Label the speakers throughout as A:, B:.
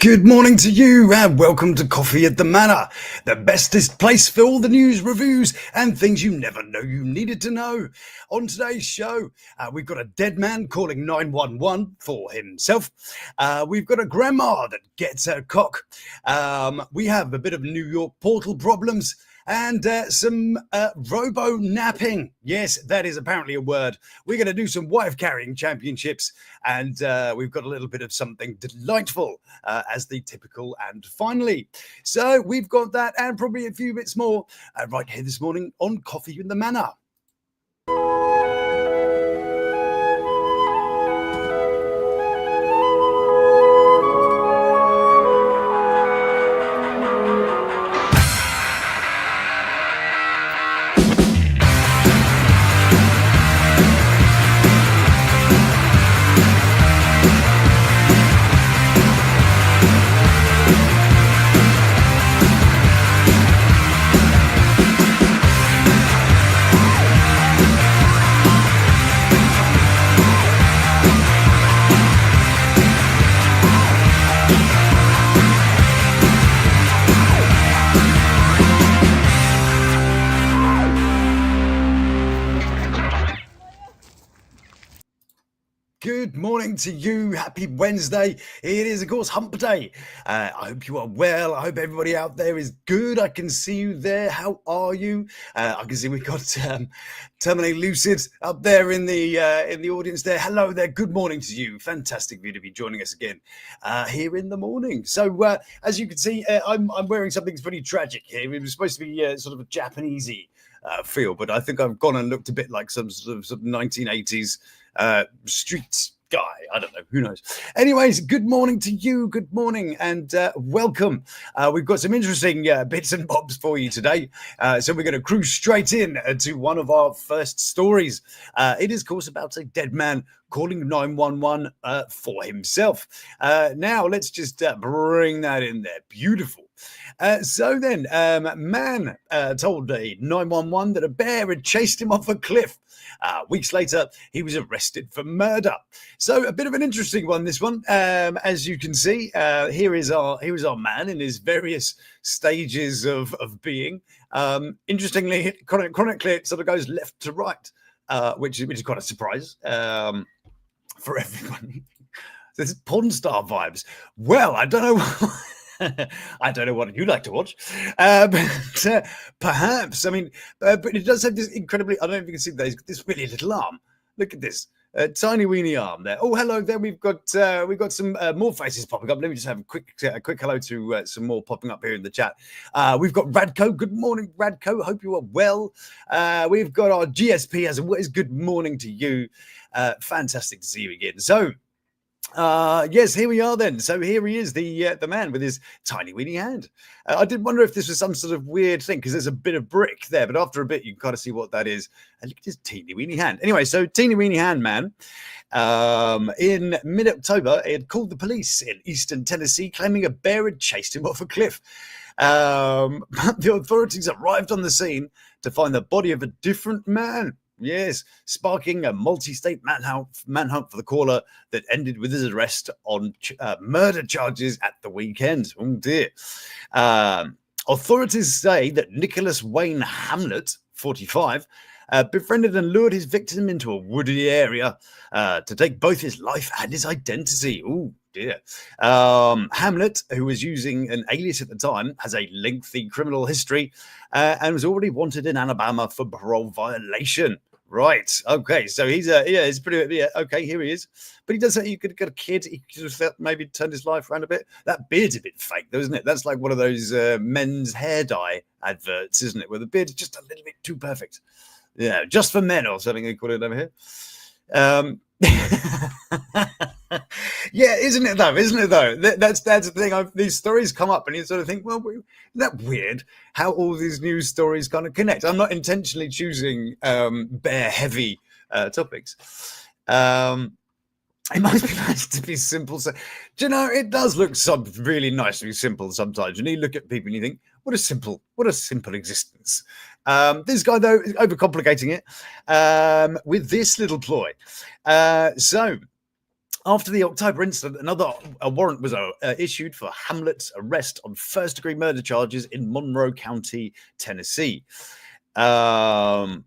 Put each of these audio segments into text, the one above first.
A: Good morning to you and welcome to Coffee at the Manor, the bestest place for all the news, reviews and things you never know you needed to know. On today's show, we've got a dead man calling 911 for himself. We've got a grandma that gets her cock. We have a bit of New York portal problems. And some robo-napping. Yes, that is apparently a word. We're going to do some wife-carrying championships. And we've got a little bit of something delightful as the typical and finally. So we've got that and probably a few bits more right here this morning on Coffee in the Manor. Good morning to you. Happy Wednesday. It is, of course, Hump Day. I hope you are well. I hope everybody out there is good. I can see you there. How are you? I can see we've got Terminate Lucid up there in the audience there. Hello there. Good morning to you. Fantastic of you to be joining us again here in the morning. So as you can see, I'm wearing something that's pretty tragic here. It was supposed to be sort of a Japanesey feel, but I think I've gone and looked a bit like some sort of 1980s street guy. I don't know, who knows. Anyways, good morning to you. Good morning and welcome. We've got some interesting bits and bobs for you today. So we're going to cruise straight in to one of our first stories. It is, of course, about a dead man calling 911 for himself. Now, let's just bring that in there. Beautiful. So then, man told a 911 that a bear had chased him off a cliff. Weeks later, he was arrested for murder. So a bit of an interesting one, this one. As you can see, here is our man in his various stages of being. Interestingly, chronically, it sort of goes left to right, which is quite a surprise for everyone. This is porn star vibes. Well, I don't know. I don't know what you like to watch, but perhaps, I mean, but it does have this incredibly, I don't know if you can see that, he's got this really little arm. Look at this, tiny weeny arm there. Oh, hello there, we've got some more faces popping up. Let me just have a quick hello to some more popping up here in the chat. We've got Radko. Good morning, Radko. Hope you are well. We've got our GSP as always. Good morning to you. Fantastic to see you again. So, yes, here we are then. So here he is, the man with his tiny weeny hand. I did wonder if this was some sort of weird thing because there's a bit of brick there, but after a bit you can kind of see what that is. And look at his teeny weeny hand. Anyway, so teeny weeny hand man, in mid-October, he had called the police in eastern Tennessee claiming a bear had chased him off a cliff. But the authorities arrived on the scene to find the body of a different man. Yes, sparking a multi-state manhunt for the caller that ended with his arrest on murder charges at the weekend. Oh dear. Authorities say that Nicholas Wayne Hamlet, 45, befriended and lured his victim into a woody area to take both his life and his identity. Oh dear. Hamlet, who was using an alias at the time, has a lengthy criminal history and was already wanted in Alabama for parole violation. Right. Okay. So he's pretty. Yeah. Okay. Here he is. But he does say you could get a kid. He could have maybe turned his life around a bit. That beard's a bit fake, though, isn't it? That's like one of those men's hair dye adverts, isn't it? Where the beard's just a little bit too perfect. Yeah, just for men or something they call it over here. Yeah, isn't it though? That's the thing. These stories come up and you sort of think, well, isn't that weird how all these news stories kind of connect? I'm not intentionally choosing bear heavy topics. It might be nice to be simple. So, do you know, it does look really nice to be simple sometimes. And you look at people and you think, what a simple existence. This guy, though, is overcomplicating it with this little ploy. So After the October incident, a warrant was issued for Hamlet's arrest on first-degree murder charges in Monroe County, Tennessee. Sorry,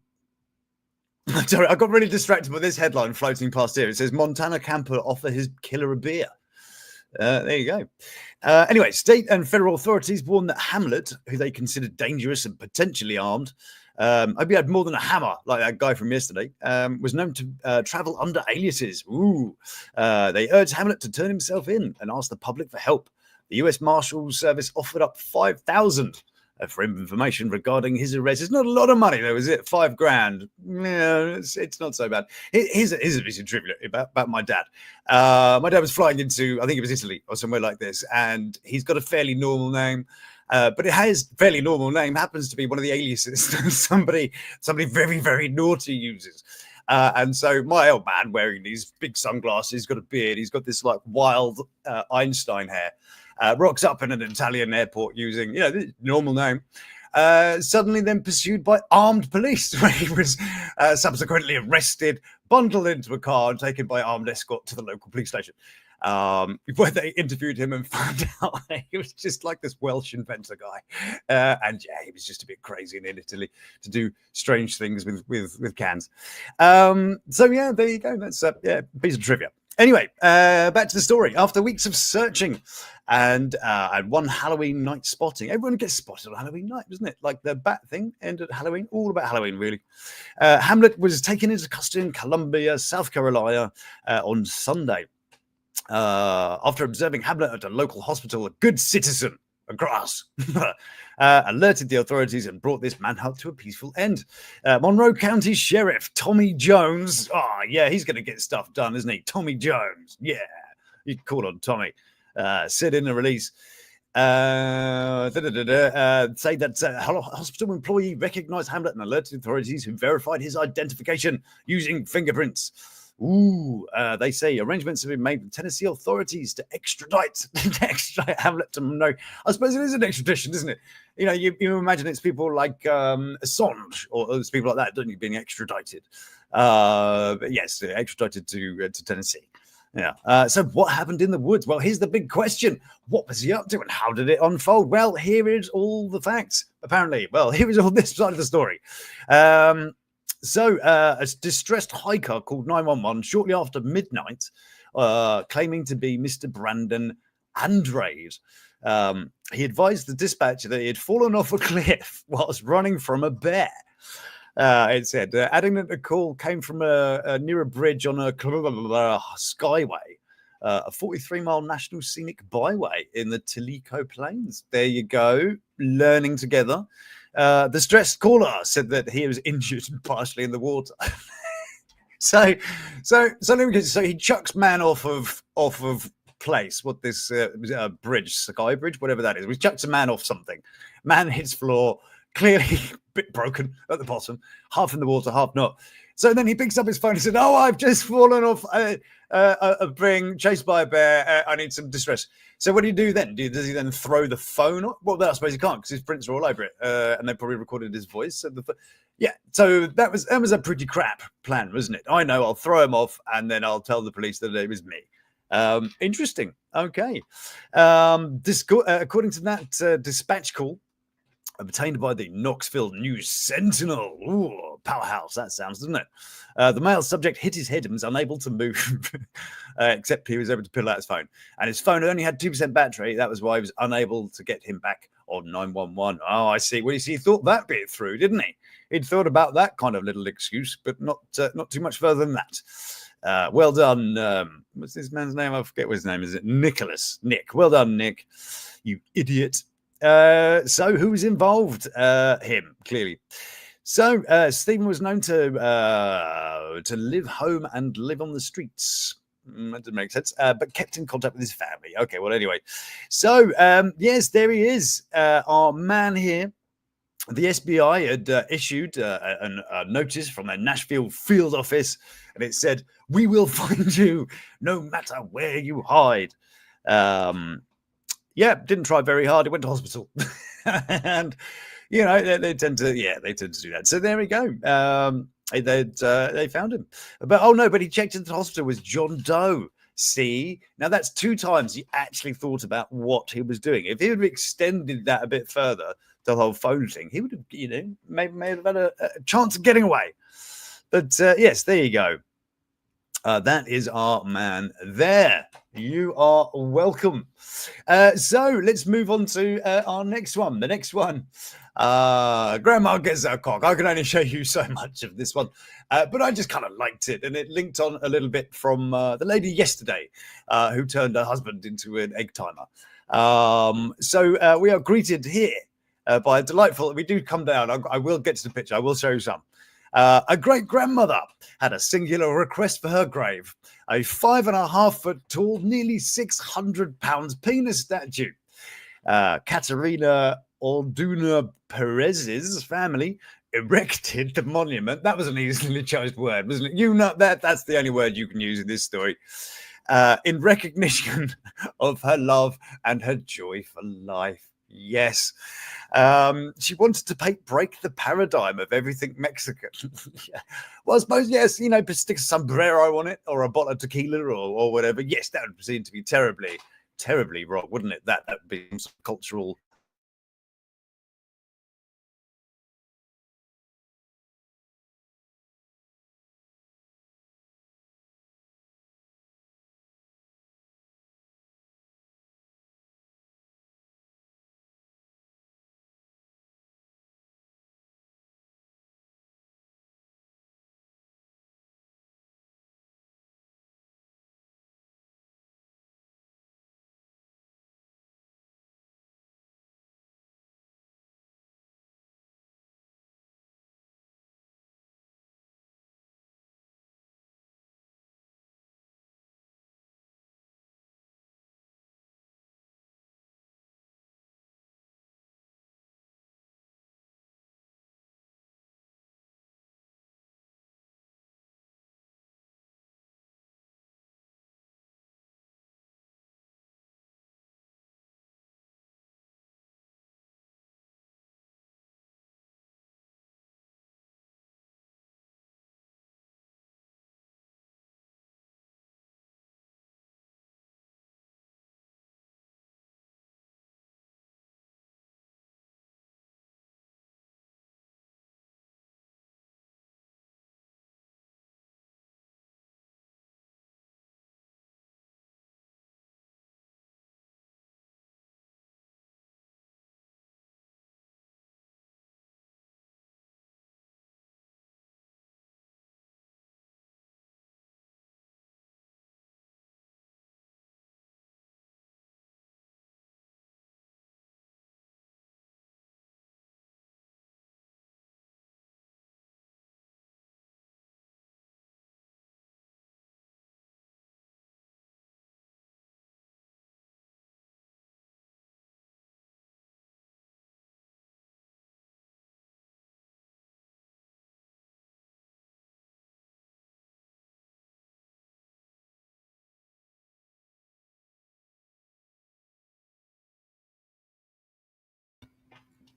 A: I got really distracted by this headline floating past here. It says, Montana camper offer his killer a beer. There you go. Anyway, state and federal authorities warned that Hamlet, who they considered dangerous and potentially armed, hope he had more than a hammer, like that guy from yesterday, was known to travel under aliases. They urged Hamlet to turn himself in and ask the public for help. The U.S. Marshals Service offered up $5,000 for information regarding his arrest. It's not a lot of money, though, is it? $5,000. Yeah, it's not so bad. Here's a piece of trivia about my dad. My dad was flying into, I think it was Italy or somewhere like this, and he's got a fairly normal name. But it has fairly normal name, happens to be one of the aliases somebody very, very naughty uses. And so my old man, wearing these big sunglasses, got a beard, he's got this like wild Einstein hair, rocks up in an Italian airport using, the normal name. Suddenly then pursued by armed police, where he was subsequently arrested, bundled into a car and taken by armed escort to the local police station. Where they interviewed him and found out he was just like this Welsh inventor guy. And yeah, he was just a bit crazy in Italy to do strange things with cans. So yeah, there you go. That's a piece of trivia. Anyway, back to the story. After weeks of searching and one Halloween night spotting, everyone gets spotted on Halloween night, doesn't it? Like the bat thing ended at Halloween, all about Halloween, really. Hamlet was taken into custody in Columbia, South Carolina on Sunday. After observing Hamlet at a local hospital, a good citizen, a grass, alerted the authorities and brought this manhunt to a peaceful end. Monroe County Sheriff Tommy Jones, he's going to get stuff done, isn't he? Tommy Jones, yeah, you can call on Tommy. Said in a release, say that a hospital employee recognized Hamlet and alerted authorities, who verified his identification using fingerprints. They say arrangements have been made with Tennessee authorities to extradite Hamlet to Monroe. I suppose it is an extradition, isn't it? You imagine it's people like Assange or those people like that, don't you, being extradited? But yes, extradited to Tennessee. Yeah. So what happened in the woods? Well, here's the big question. What was he up to and how did it unfold? Well, here is all the facts, apparently. Well, here is all this side of the story. So a distressed hiker called 911 shortly after midnight, claiming to be Mr. Brandon Andres. He advised the dispatcher that he had fallen off a cliff whilst running from a bear. It said, adding that the call came from near a bridge on a skyway, a 43-mile national scenic byway in the Tellico Plains. There you go, learning together. The stressed caller said that he was injured partially in the water. So he chucks man off of place. What this bridge, Sky Bridge, whatever that is. He chucks a man off something. Man hits floor, clearly a bit broken at the bottom, half in the water, half not. So then he picks up his phone and said, I've just fallen off a bring, chased by a bear. I need some distress. So what do you do then? Does he then throw the phone off? Well, I suppose he can't because his prints are all over it. And they probably recorded his voice. So that was a pretty crap plan, wasn't it? I know, I'll throw him off and then I'll tell the police that it was me. Interesting. Okay. According to that dispatch call, obtained by the Knoxville News Sentinel. Ooh, powerhouse, that sounds, doesn't it? The male subject hit his head and was unable to move, except he was able to pull out his phone. And his phone only had 2% battery. That was why he was unable to get him back on 911. Oh, I see. Well, you see, he thought that bit through, didn't he? He'd thought about that kind of little excuse, but not too much further than that. Well done. What's this man's name? I forget what his name is. Nicholas. Nick. Well done, Nick. You idiot. So who's involved? Him, clearly. So Stephen was known to live home and live on the streets. That didn't make sense, but kept in contact with his family. Okay, well, anyway. So, yes, there he is, our man here. The SBI had issued a notice from their Nashville field office, and it said, "We will find you no matter where you hide." Didn't try very hard. He went to hospital, and they tend to do that. So there we go. They found him, but he checked into the hospital with John Doe See, now that's 2 times he actually thought about what he was doing. If he had extended that a bit further, the whole phone thing, he would have, maybe have had a chance of getting away. But yes, there you go. That is our man there. You are welcome. So let's move on to our next one. The next one, Grandma Gets Her Cock. I can only show you so much of this one, but I just kind of liked it, and it linked on a little bit from the lady yesterday who turned her husband into an egg timer. So we are greeted here by a delightful. We do come down. I will get to the picture. I will show you some. A great-grandmother had a singular request for her grave, a 5.5-foot tall, nearly 600-pound penis statue. Katerina Orduna Perez's family erected the monument. That was an easily chosen word, wasn't it? You know that's the only word you can use in this story. In recognition of her love and her joy for life. Yes. She wanted to break the paradigm of everything Mexican. Yeah. Well, I suppose, yes, stick a sombrero on it or a bottle of tequila or whatever. Yes, that would seem to be terribly, terribly wrong, wouldn't it? That would be some cultural.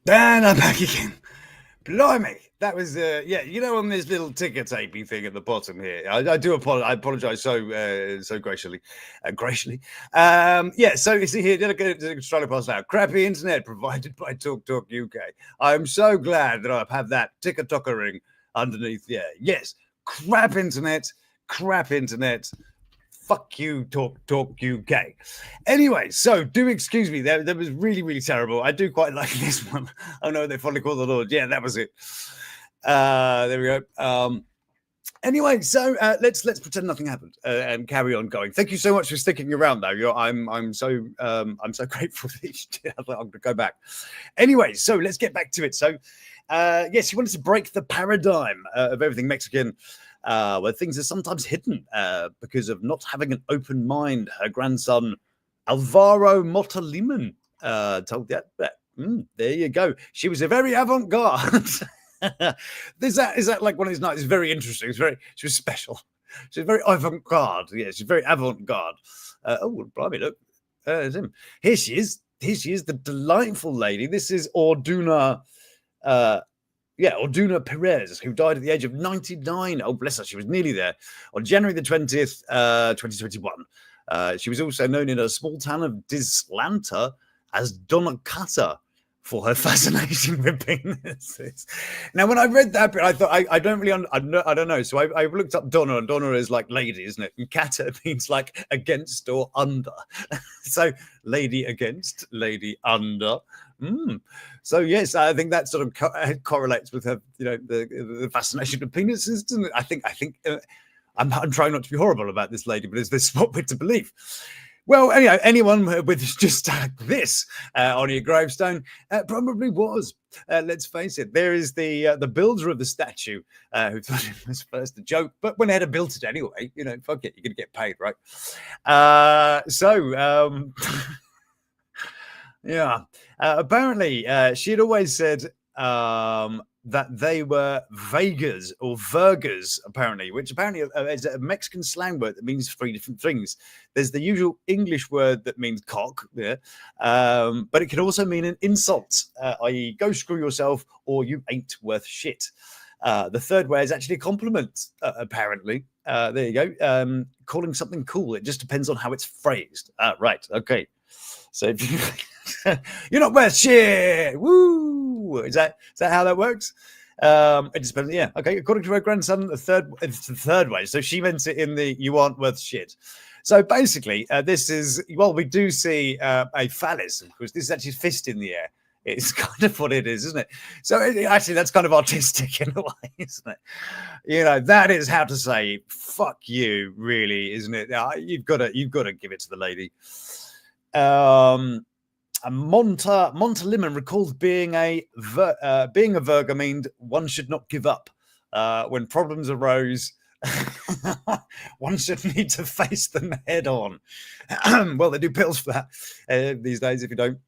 A: And I'm back again. Blimey, that was on this little ticker tapey thing at the bottom here. I do apologize. I apologize so graciously. So you see here, did I get to Australia Post now? Crappy internet provided by Talk UK. I'm so glad that I have that ticker tockering underneath. Yeah, yes, crap internet. Fuck you, Talk UK. Anyway, so do excuse me. That was really, really terrible. I do quite like this one. Oh no, they finally called the Lord. Yeah, that was it. There we go. Anyway, so let's pretend nothing happened and carry on going. Thank you so much for sticking around, though. I'm so grateful that you did. I'm going to go back. Anyway, so let's get back to it. So yes, she wanted to break the paradigm of everything Mexican. Where things are sometimes hidden because of not having an open mind. Her grandson, Alvaro Motoliman, told that. There you go. She was a very avant-garde. Is that like one of his nights? It's very interesting. She was special. She was very avant-garde. Yeah, she's very avant-garde. Oh, blimey, look. There's him. Here she is, the delightful lady. This is Orduna. Orduna Perez, who died at the age of 99. Oh, bless her. She was nearly there. On January the 20th, 2021. She was also known in a small town of Dislanta as Donna Cutter for her fascination with penises. Now, when I read that bit, I thought I don't really, I don't know. So I looked up Donna, and Donna is like lady, isn't it? And Cutter means like against or under. So lady against, lady under. So yes, I think that sort of correlates with her, the fascination with penises, doesn't it? I think. I'm trying not to be horrible about this lady, but is this what we're to believe? Well, anyhow, anyone with just this on your gravestone probably was. Let's face it. There is the builder of the statue who thought it was first a joke, but went ahead and built it anyway. Fuck it, you're going to get paid, right? Yeah. Apparently, she had always said that they were Vegas or Virgas, apparently, which apparently is a Mexican slang word that means 3 different things. There's the usual English word that means cock, yeah, but it can also mean an insult, i.e. go screw yourself or you ain't worth shit. The third way is actually a compliment, apparently. There you go. Calling something cool. It just depends on how it's phrased. Right. Okay. So if you... you're not worth shit. Woo! Is that how that works? It just depends. Yeah. Okay. According to her grandson, it's the third way. So she meant it in the you aren't worth shit. So basically, this is, well, we do see a phallus, of course. This is actually fist in the air. It's kind of what it is, isn't it? So actually, that's kind of artistic in a way, isn't it? That is how to say fuck you, really, isn't it? You've got to give it to the lady. Montalimon recalled being a Virgo meant one should not give up. When problems arose, one should need to face them head on. Well, they do pills for that these days, if you don't.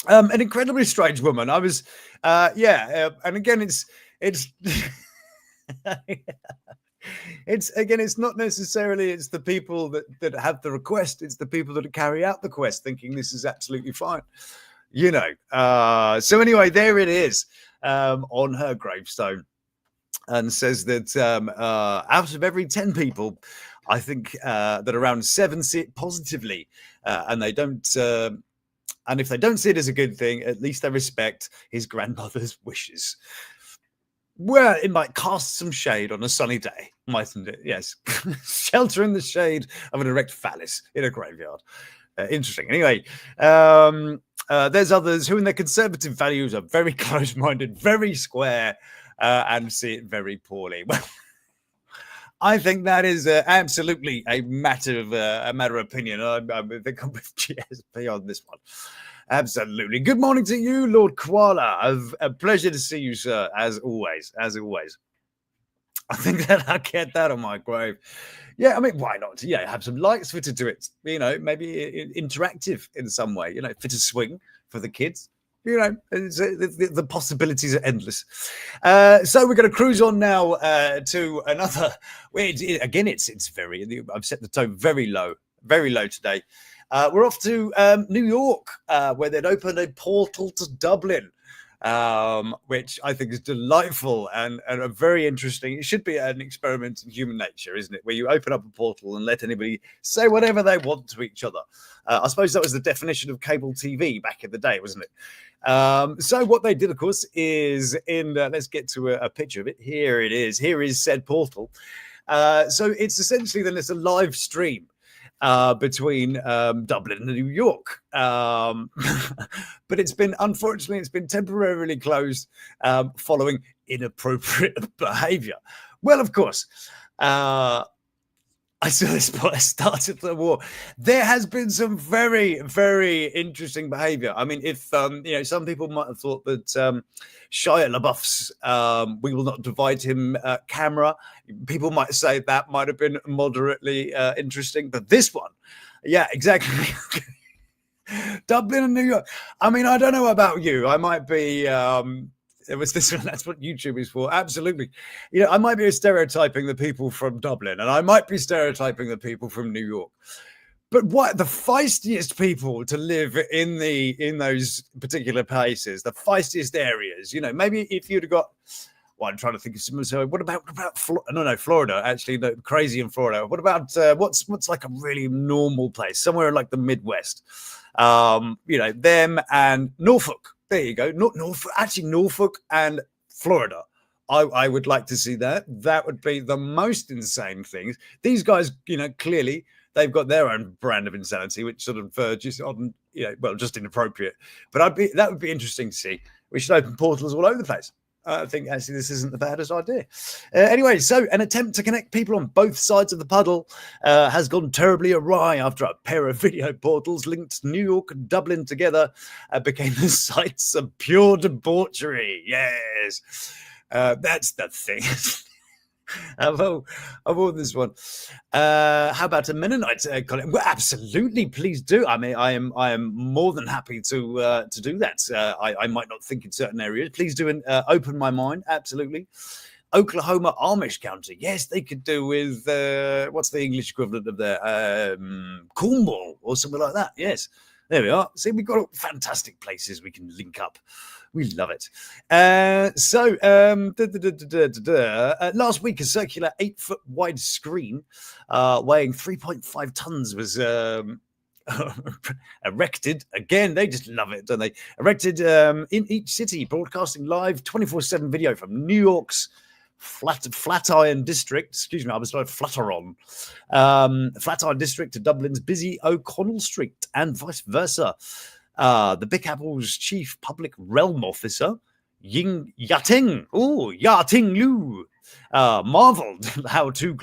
A: An incredibly strange woman. I was, and again, it's it's not necessarily it's the people that have the request, it's the people that carry out the quest thinking this is absolutely fine, so anyway, there it is on her gravestone, and says that out of every 10 people, I think that around 7 see it positively, and they don't and if they don't see it as a good thing, at least they respect his grandmother's wishes. Well, it might cast some shade on a sunny day, mightn't it? Yes. Shelter in the shade of an erect phallus in a graveyard. Interesting. Anyway, there's others who in their conservative values are very close-minded, very square, and see it very poorly. Well, I think that is absolutely a matter of opinion. I think I'm with GSP on this one. Absolutely. Good morning to you, Lord Koala. A pleasure to see you, sir, as always. As always. I think that I'll get that on my grave. Yeah, I mean, why not? Yeah, have some lights fitted to it. Maybe interactive in some way. Fit a swing for the kids. The possibilities are endless. So we're going to cruise on now to another. Again, it's very. I've set the tone very low today. We're off to New York, where they'd opened a portal to Dublin, which I think is delightful and a very interesting. It should be an experiment in human nature, isn't it? Where you open up a portal and let anybody say whatever they want to each other. I suppose that was the definition of cable TV back in the day, wasn't it? So what they did, of course, is let's get to a picture of it. Here it is. Here is said portal. So it's essentially then it's a live stream between Dublin and New York. But unfortunately, it's been temporarily closed following inappropriate behavior. Well, of course, I saw this before I started the war. There has been some very, very interesting behavior. I mean, if some people might have thought that Shia LaBeouf's "We Will Not Divide Him" camera, people might say that might have been moderately interesting, but this one, yeah, exactly. Dublin and New York. I mean, I don't know about you. I might be. It was this one. That's what YouTube is for. Absolutely. I might be stereotyping the people from Dublin, and I might be stereotyping the people from New York. But what the feistiest people to live in those particular places, the feistiest areas. Maybe if you'd have got, Well, I'm trying to think of some. So what about Florida? Actually, no, crazy in Florida. What about what's like a really normal place somewhere like the Midwest? Them and Norfolk. There you go. Norfolk and Florida. I would like to see that. That would be the most insane things. These guys, clearly they've got their own brand of insanity, which sort of verges on, just inappropriate. But that would be interesting to see. We should open portals all over the place. I think actually this isn't the baddest idea. Anyway, so an attempt to connect people on both sides of the puddle has gone terribly awry after a pair of video portals linked New York and Dublin together became the sites of pure debauchery. Yes, that's the thing. Of all this one, how about a Mennonite collection? Well, absolutely, please do. I mean, I am more than happy to do that. I might not think in certain areas. Please do open my mind. Absolutely. Oklahoma Amish County. Yes, they could do with what's the English equivalent of their Cornwall or something like that. Yes, there we are. See, we've got fantastic places we can link up. We love it. Last week, a circular 8-foot wide screen weighing 3.5 tons was erected. Again, they just love it, don't they? Erected in each city, broadcasting live 24/7 video from New York's Flatiron District. Excuse me, I was like Flatiron. Flatiron District to Dublin's busy O'Connell Street and vice versa. The Big Apple's chief public realm officer, Yating Lu, marveled how two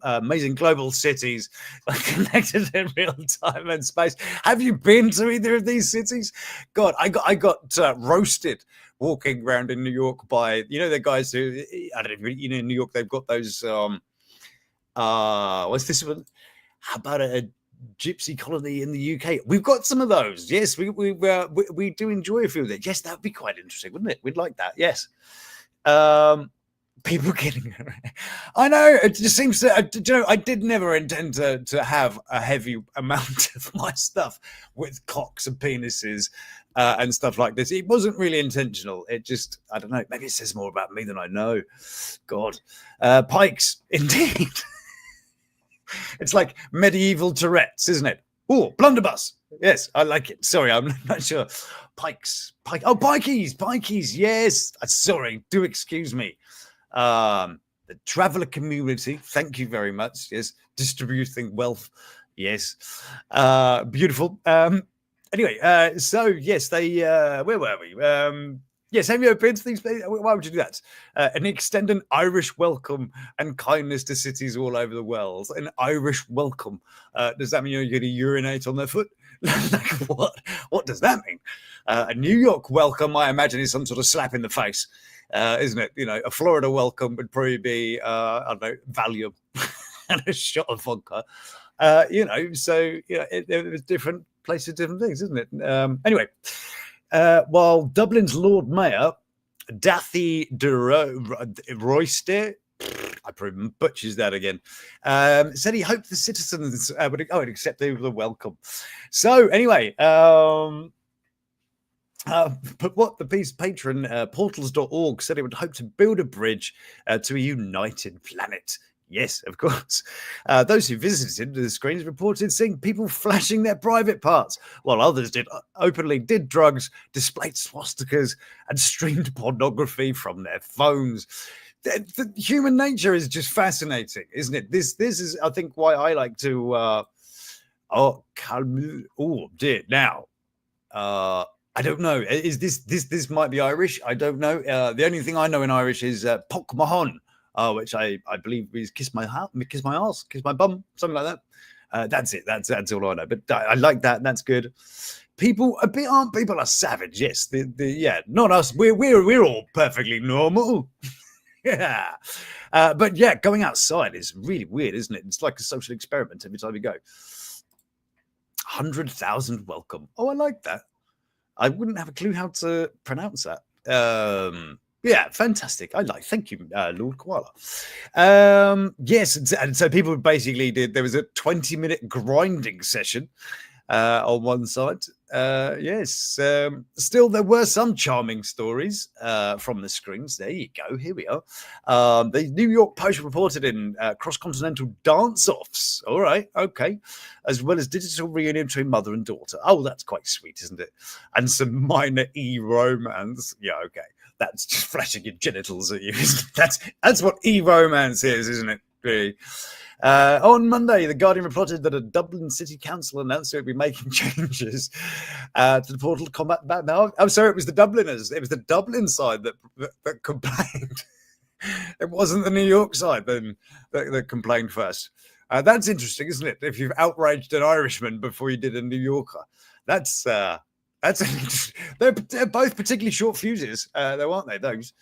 A: amazing global cities are connected in real time and space. Have you been to either of these cities? God, I got roasted walking around in New York by the guys who I don't know. In New York they've got those. What's this one? How about a gypsy colony in the UK? We've got some of those. Yes, we do enjoy a few of them. Yes, that would be quite interesting, wouldn't it? We'd like that. Yes. People getting I know it just seems to I did never intend to have a heavy amount of my stuff with cocks and penises and stuff like this. It wasn't really intentional. It just, I don't know, maybe it says more about me than I know. God. Pikes, indeed. It's like medieval Tourette's, isn't it? Oh, blunderbuss. Yes, I like it. Sorry, I'm not sure. Pikeys. Yes. Sorry, do excuse me. The traveller community. Thank you very much. Yes, distributing wealth. Yes, beautiful. Anyway, so yes, they. Where were we? Yes, have you ever been to these places? Why would you do that? And extend an Irish welcome and kindness to cities all over the world. An Irish welcome. Does that mean you're going to urinate on their foot? Like what? What does that mean? A New York welcome, I imagine, is some sort of slap in the face, isn't it? A Florida welcome would probably be, I don't know, Valium and a shot of vodka. There's different places, different things, isn't it? Anyway. While Dublin's Lord Mayor, Dathí de Royster, I probably butchers that again, said he hoped the citizens would accept the welcome. So anyway, but what the piece patron portals.org said it would hope to build a bridge to a united planet. Yes, of course. Those who visited the screens reported seeing people flashing their private parts, while others openly did drugs, displayed swastikas, and streamed pornography from their phones. The human nature is just fascinating, isn't it? This is, I think, why I like to. Oh dear. Now, I don't know. Is this might be Irish? I don't know. The only thing I know in Irish is Poc Mahon. Which I believe is kiss my arse, kiss my bum, something like that. That's it. That's all I know. But I like that. That's good. People are savage. Yes. Not us. We're all perfectly normal. Yeah. But yeah, going outside is really weird, isn't it? It's like a social experiment every time you go. 100,000 welcome. Oh, I like that. I wouldn't have a clue how to pronounce that. Yeah, fantastic. Thank you, Lord Koala. Yes, and so people basically there was a 20-minute grinding session on one side. Yes. Still, there were some charming stories from the screens. There you go. Here we are. The New York Post reported in cross-continental dance-offs. All right. Okay. As well as digital reunion between mother and daughter. Oh, that's quite sweet, isn't it? And some minor e-romance. Yeah. Okay. That's just flashing your genitals at you. That's what e-romance is, isn't it? Really? On Monday, The Guardian reported that a Dublin City Council announced it would be making changes to the portal to combat that. No, I'm sorry, it was the Dubliners. It was the Dublin side that complained. It wasn't the New York side that complained first. That's interesting, isn't it? If you've outraged an Irishman before you did a New Yorker, that's they're both particularly short fuses, though, aren't they? Those.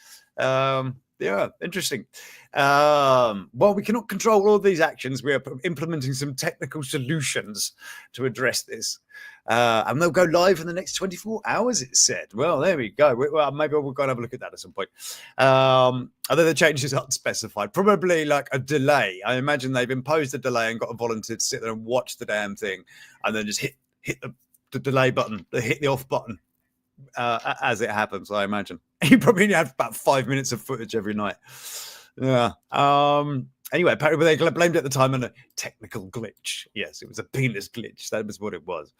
A: Yeah, interesting. Well, we cannot control all these actions. We are implementing some technical solutions to address this. And they'll go live in the next 24 hours, it said. Well, there we go. Well, maybe we'll go and have a look at that at some point. Although the changes aren't specified, probably like a delay. I imagine they've imposed a delay and got a volunteer to sit there and watch the damn thing and then just hit the delay button, hit the off button. As it happens, I imagine. You probably have about 5 minutes of footage every night. Yeah. Anyway, apparently they blamed it at the time on a technical glitch. Yes, it was a penis glitch. That was what it was.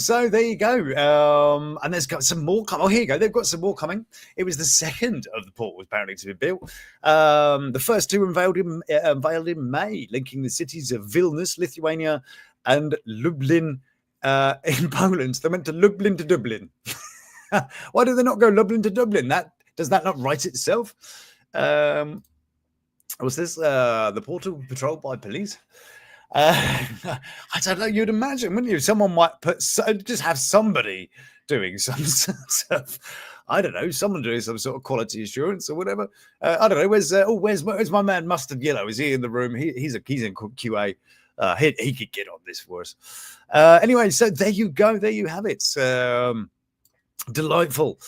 A: So there you go. And there's got some more coming. Oh, here you go. They've got some more coming. It was the second of the portals apparently to be built. The first two unveiled in May, linking the cities of Vilnius, Lithuania, and Lublin in Poland. They went to Lublin to Dublin. Why do they not go Lublin to Dublin? Does that not write itself? Was this the portal patrolled by police? I don't know. You'd imagine, wouldn't you? Someone might just have somebody doing some sort of, I don't know, someone doing some sort of quality assurance or whatever. I don't know. Where's my man Mustard Yellow? Is he in the room? He's in QA. He could get on this for us. Anyway, so there you go. There you have it. Delightful.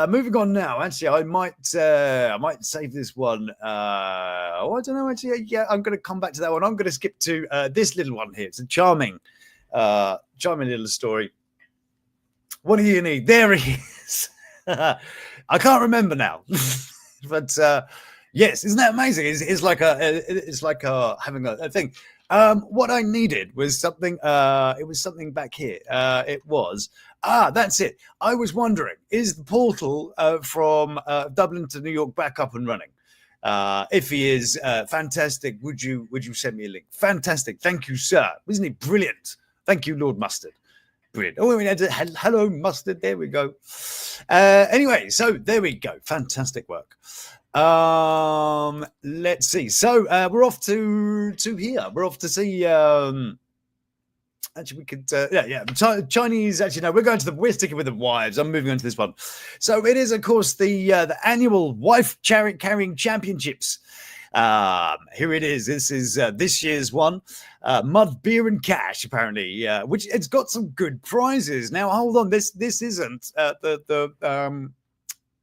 A: Moving on now. Actually, I might save this one. I don't know. Actually, yeah, I'm going to come back to that one. I'm going to skip to this little one here. It's a charming little story. What do you need? There he is. I can't remember now, but yes, isn't that amazing? It's like having a thing. What I needed was something. It was something back here. It was. That's it. I was wondering, is the portal from Dublin to New York back up and running? If he is, fantastic. Would you send me a link? Fantastic. Thank you, sir. Isn't he brilliant? Thank you, Lord Mustard. Brilliant. Oh, we had hello, Mustard. There we go. Anyway, so there we go. Fantastic work. Let's see. So we're off to here. We're off to see. Actually, we could. Chinese. Actually, no. We're sticking with the wives. I'm moving on to this one. So it is, of course, the annual wife carrying championships. Here it is. This is this year's one. Mud, beer, and cash. Apparently, which it's got some good prizes. Now, hold on. This isn't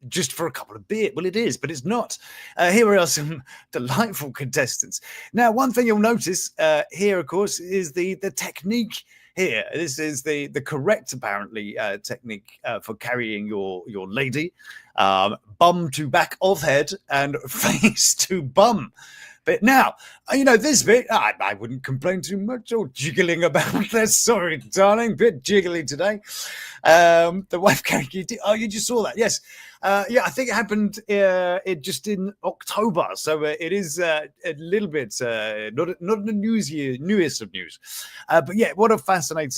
A: just for a couple of beer. Well, it is, but it's not. Here are some delightful contestants. Now, one thing you'll notice here, of course, is the technique here. This is the correct, apparently, technique for carrying your lady. Bum to back of head and face to bum. But now, this bit, I wouldn't complain too much or jiggling about this. Sorry, darling, bit jiggly today. The wife character, you just saw that, yes. I think it happened just in October, so it is a little bit not the newest of news. But yeah, what a fascinating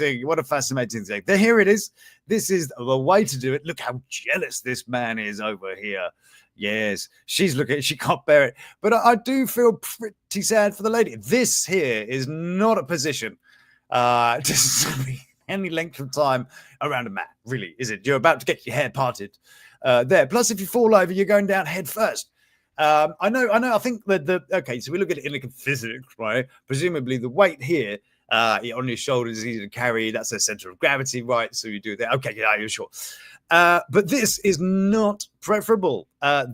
A: thing. Here it is. This is the way to do it. Look how jealous this man is over here. Yes, she's looking. She can't bear it. But I do feel pretty sad for the lady. This here is not a position to spend any length of time around a mat. Really, is it? You're about to get your hair parted there. Plus, if you fall over, you're going down head first. I know. I think that okay. So we look at it in like physics, right? Presumably, the weight here On your shoulders, easy to carry. That's the center of gravity, right? So you do that. Okay, yeah, you're sure. But this is not preferable.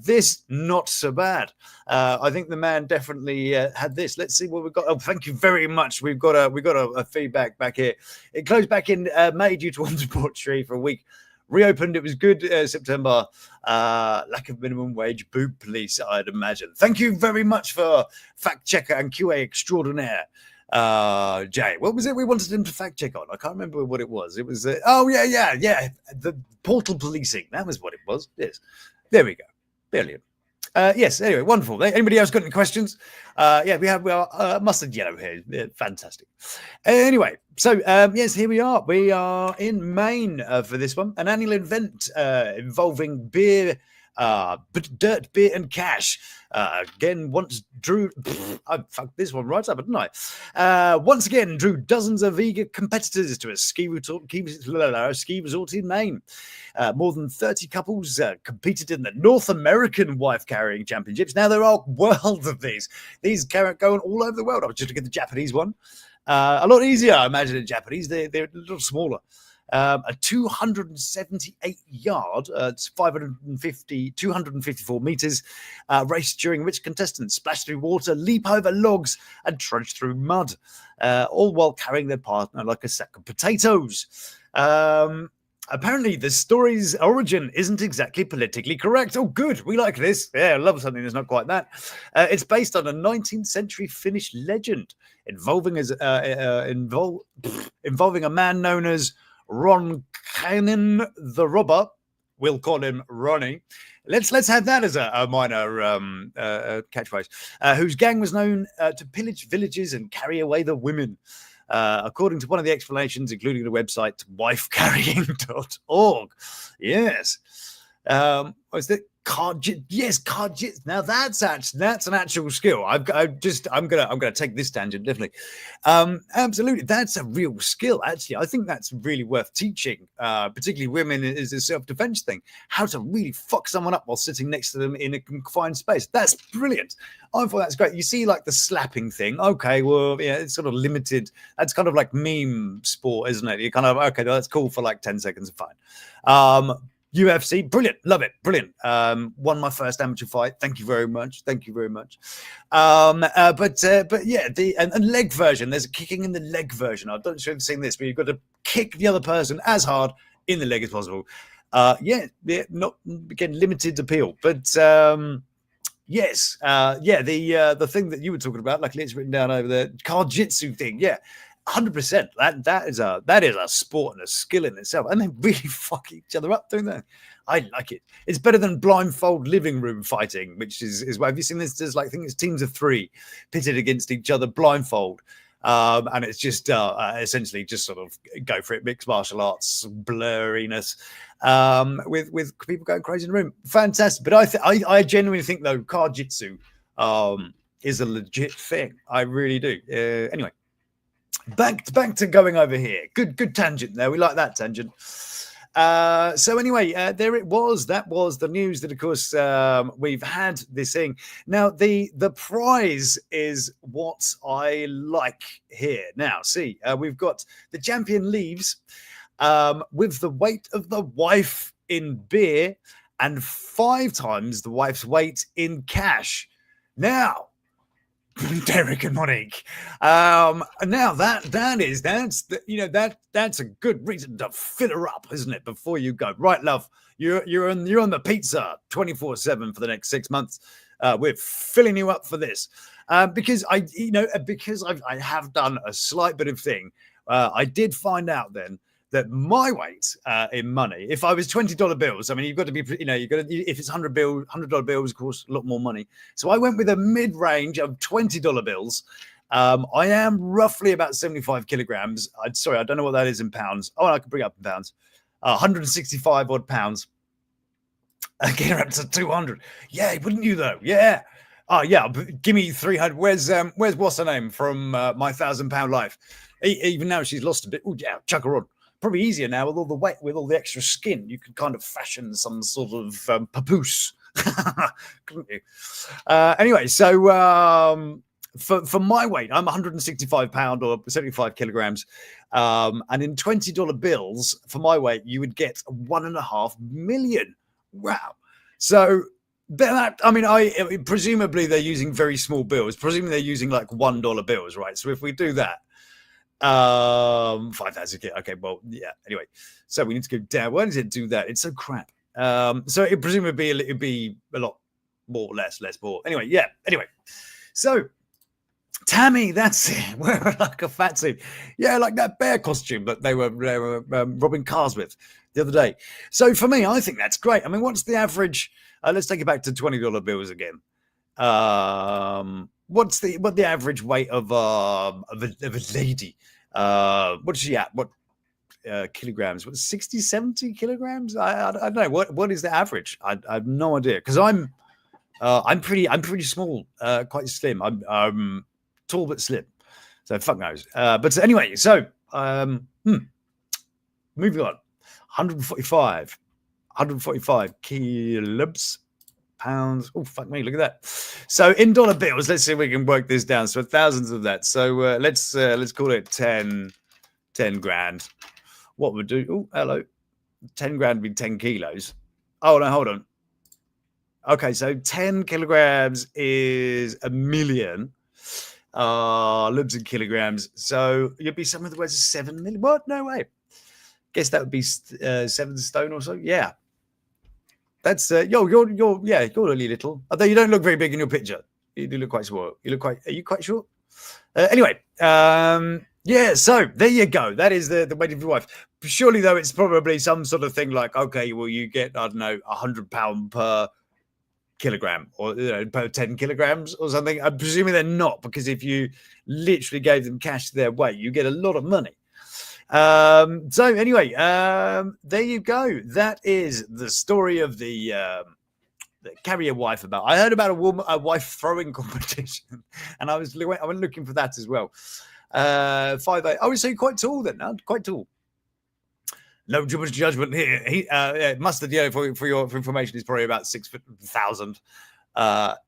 A: This not so bad. I think the man definitely had this. Let's see what we've got. Oh, thank you very much. We've got a feedback back here. It closed back in May due to debauchery for a week. Reopened. It was good. September. Lack of minimum wage. Boob police, I'd imagine. Thank you very much for fact checker and QA extraordinaire. Jay, what was it we wanted him to fact check on? I can't remember what it was. It was the portal policing. That was what it was. Yes, there we go. Brilliant. Yes, anyway, wonderful. Anybody else got any questions? We are mustard yellow here. Fantastic. Anyway, so yes, here we are. We are in Maine for this one, an annual event involving beer, dirt, beer, and cash. Again, once drew, I fucked this one right up, didn't I? Once again, drew dozens of eager competitors to a ski resort in Maine. More than 30 couples competed in the North American Wife Carrying Championships. Now, there are worlds of these. These going all over the world. I was just looking at the Japanese one. A lot easier, I imagine, in Japanese. They're a little smaller. A 278 yard, it's 254 meters race during which contestants splash through water, leap over logs, and trudge through mud, all while carrying their partner like a sack of potatoes. Apparently, the story's origin isn't exactly politically correct. Oh, good. We like this. Yeah, I love something that's not quite that. It's based on a 19th century Finnish legend involving a man known as Ronkainen the Robber. We'll call him Ronnie. Let's have that as a minor catchphrase. Whose gang was known to pillage villages and carry away the women. According to one of the explanations, including the website wifecarrying.org. Yes. Was that card? Yes, card. Now that's an actual skill. I'm gonna take this tangent definitely. Absolutely, that's a real skill. Actually, I think that's really worth teaching, particularly women, is a self-defense thing. How to really fuck someone up while sitting next to them in a confined space. That's brilliant. I thought that's great. You see, like the slapping thing. Okay, well, yeah, it's sort of limited. That's kind of like meme sport, isn't it? You're kind of okay. That's cool for like 10 seconds. Fine. UFC, brilliant, love it, brilliant. Won my first amateur fight. Thank you very much. But yeah, the leg version. There's a kicking in the leg version. I don't know if you've seen this, but you've got to kick the other person as hard in the leg as possible. Not again limited appeal, but yes, the thing that you were talking about, luckily it's written down over there, Kajitsu thing, yeah. 100%. That is a sport and a skill in itself, and they really fuck each other up doing that. I like it. It's better than blindfold living room fighting, which is why have you seen this? There's like I think it's teams of 3 pitted against each other blindfold, and it's just essentially just sort of go for it, mixed martial arts blurriness, with people going crazy in the room. Fantastic, but I genuinely think though Kajitsu is a legit thing. I really do. Anyway. Back to going over here. Good tangent there. We like that tangent. So anyway, there it was. That was the news that, of course, we've had this thing. Now, the prize is what I like here. Now, see, we've got the champion leaves with the weight of the wife in beer and 5 times the wife's weight in cash. Now, Derek and Monique. Now that's a good reason to fill her up, isn't it? Before you go, right, love, you're on the pizza 24/7 for the next 6 months. We're filling you up for this because I have done a slight bit of thing. I did find out then that my weight in money, if I was $20 bills, I mean, you've got to be, if it's $100 bills, of course, a lot more money. So I went with a mid-range of $20 bills. I am roughly about 75 kilograms. I don't know what that is in pounds. Oh, I can bring it up in pounds. 165 odd pounds. Get her up to 200. Yeah, wouldn't you though? Yeah. Oh yeah, give me 300. Where's what's her name from My £1,000 Life? Even now she's lost a bit. Oh yeah, chuck her on. Probably easier now with all the weight, with all the extra skin. You could kind of fashion some sort of papoose, couldn't you? Anyway, so for my weight, I'm 165 pound or 75 kilograms, and in $20 bills for my weight, you would get 1.5 million. Wow! So that, I mean, presumably they're using very small bills. Presumably they're using like $1 bills, right? So if we do that, 5,000. Okay, well, yeah. Anyway, so we need to go down. Why does it do that? It's so crap. So it presumably it'd be a lot more, less more. Anyway, yeah. Anyway, so Tammy, that's it. We're like a fat suit. Yeah, like that bear costume that they were robbing cars with the other day. So for me, I think that's great. I mean, what's the average? Let's take it back to $20 bills again. What's the average weight of a lady? What's she at? What kilograms? What, 60, 70 kilograms? I don't know. What is the average? I have no idea, because I'm pretty small, quite slim. I'm tall but slim, so fuck knows. But anyway, so moving on. 145 kilos, pounds. Oh, fuck me, look at that. So in dollar bills, let's see if we can work this down. So thousands of that. So let's call it 10 grand. What would do? Oh, hello. 10 grand would be 10 kilos. Oh, no, hold on. Okay, so 10 kilograms is a million. Libs in kilograms. So you'd be somewhere the words 7 million. What? No way. Guess that would be 7 stone or so. Yeah. That's you're only little. Although you don't look very big in your picture. You do look quite small. Are you quite short? Anyway, yeah, so there you go. That is the weight of your wife. Surely though, it's probably some sort of thing like, okay, well, you get, I don't know, £100 per kilogram, or per 10 kilograms or something. I'm presuming they're not, because if you literally gave them cash to their weight, you get a lot of money. So anyway, there you go. That is the story of the carrier wife. About, I heard about a wife throwing competition, and I went looking for that as well. 5'8". Oh, so you're quite tall then? No? Quite tall. No judgment here. He mustard, for your information, is probably about 6'1,000.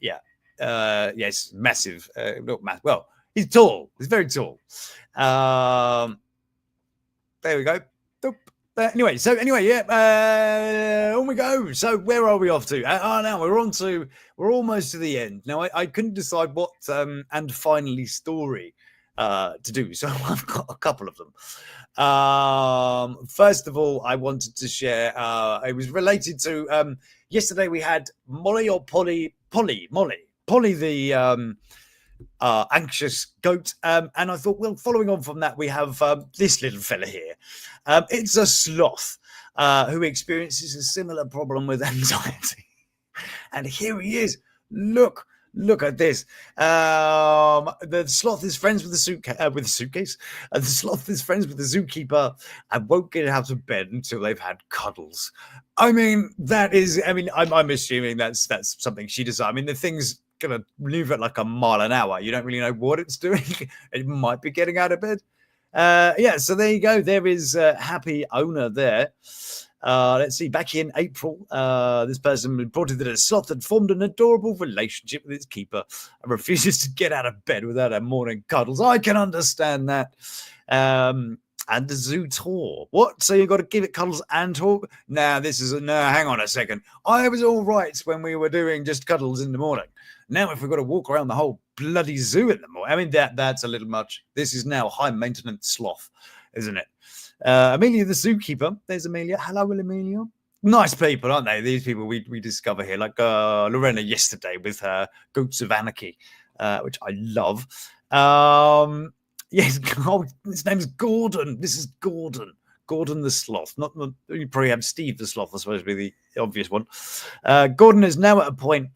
A: Yes, massive. Not massive. Well, he's tall. He's very tall. There we go. Anyway, yeah. On we go. So where are we off to? Now we're almost to the end. Now I couldn't decide what and finally story to do, so I've got a couple of them. First of all, I wanted to share. It was related to yesterday. We had Molly the anxious goat, and I thought, well, following on from that, we have this little fella here. It's a sloth who experiences a similar problem with anxiety, and here he is. Look at this. The sloth is friends with the suitcase. The sloth is friends with the zookeeper and won't get out of bed until they've had cuddles. I mean, that is. I mean, I'm assuming that's something she does. I mean, the thing's gonna move at like a mile an hour. You don't really know what it's doing. It might be getting out of bed. Yeah. So there you go. There is a happy owner there. Let's see, back in April, this person reported that a sloth had formed an adorable relationship with its keeper and refuses to get out of bed without a morning cuddles. I can understand that. And the zoo tour. What? So you've got to give it cuddles and talk? Now, hang on a second. I was all right when we were doing just cuddles in the morning. Now, if we've got to walk around the whole bloody zoo in the morning, I mean, that's a little much. This is now high maintenance sloth, isn't it? Amelia the zookeeper. There's Amelia. Hello, Amelia. Nice people, aren't they? These people we discover here, like Lorena yesterday with her Goats of Anarchy, which I love. Yes, his name's Gordon. This is Gordon. Gordon the sloth. Not you probably have Steve the sloth, I suppose, be the obvious one. Gordon is now at a point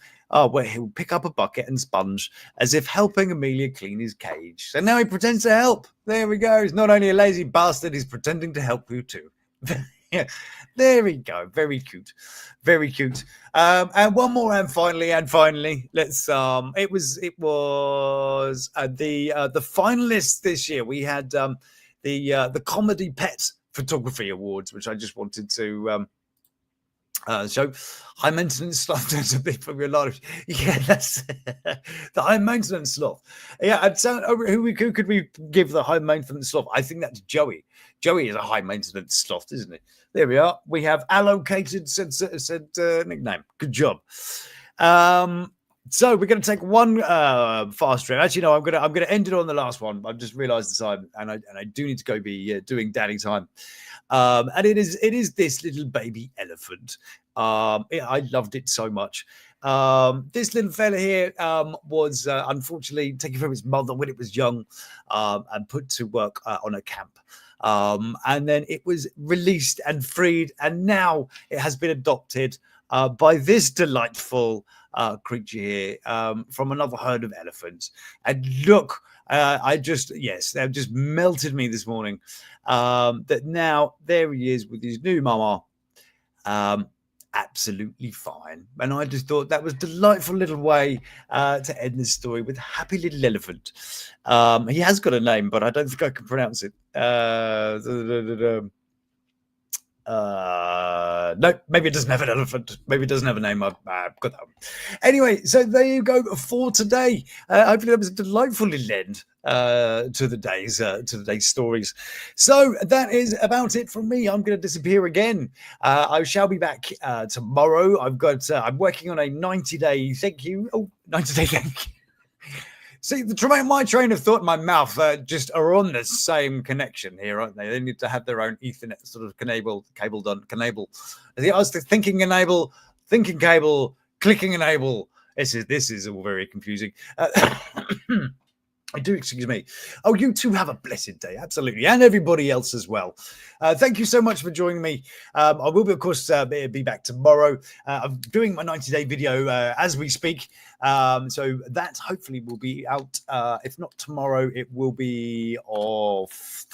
A: where he'll pick up a bucket and sponge as if helping Amelia clean his cage. So now he pretends to help. There we go. He's not only a lazy bastard, he's pretending to help you too. Yeah, there we go. Very cute. Very cute. And one more, and finally, let's it was the finalists this year. We had the Comedy Pet Photography Awards, which I just wanted to So high maintenance sloth turns a bit from your large. Yeah, that's the high maintenance sloth. Yeah, I'd sound, who could we give the high maintenance sloth? I think that's Joey. Joey is a high maintenance sloth, isn't it? There we are. We have allocated said nickname. Good job. So we're going to take one fast trip. Actually, no, I'm going to end it on the last one. I've just realised the time, and I do need to go be doing daddy time. And it is this little baby elephant. I loved it so much. This little fella here was unfortunately taken from its mother when it was young and put to work on a camp. And then it was released and freed, and now it has been adopted by this delightful creature here from another herd of elephants. And look, they've just melted me this morning. That now there he is with his new mama, absolutely fine. And I just thought that was a delightful little way to end this story with Happy Little Elephant. He has got a name, but I don't think I can pronounce it. No, maybe it doesn't have an elephant. Maybe it doesn't have a name. I've got that one. Anyway, so there you go for today. Hopefully that was a delightful little end to the day's stories. So that is about it from me. I'm going to disappear again. I shall be back tomorrow. I'm working on a 90-day thank you. Oh, 90-day thank you. See, my train of thought and my mouth just are on the same connection here, aren't they? They need to have their own Ethernet sort of cable done. I was thinking enable, thinking cable, clicking enable. This is all very confusing. I do, excuse me. Oh, you too have a blessed day, absolutely, and everybody else as well. Thank you so much for joining me. I will, of course, be back tomorrow. I'm doing my 90-day video as we speak, so that hopefully will be out. If not tomorrow, it will be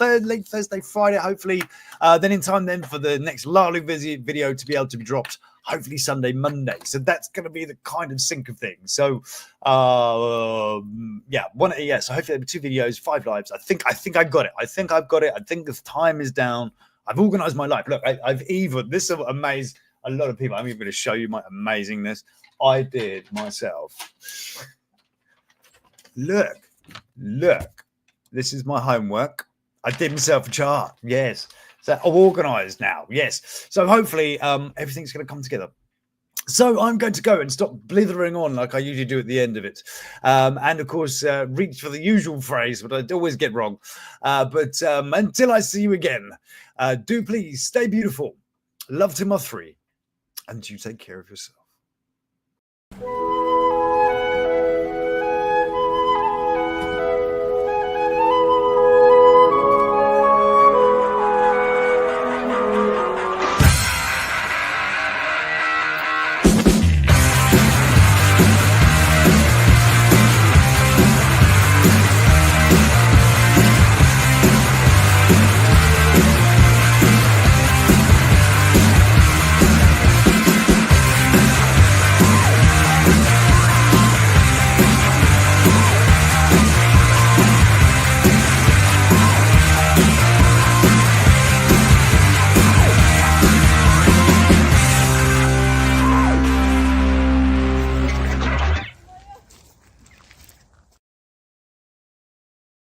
A: late Thursday, Friday, hopefully. Then in time then for the next Lali video to be able to be dropped. Hopefully Sunday, Monday. So that's going to be the kind of sync of things. So, so hopefully there'll be 2 videos, 5 lives. I think I got it. I think I've got it. I think the time is down. I've organized my life. Look, I've even, this will amaze a lot of people. I'm even going to show you my amazingness. I did myself. Look. This is my homework. I did myself a chart. Yes. So I'm organized now. Yes. So hopefully everything's going to come together. So I'm going to go and stop blithering on like I usually do at the end of it. And of course, reach for the usual phrase, but I always get wrong. But until I see you again, do please stay beautiful. Love to my 3. And you take care of yourself.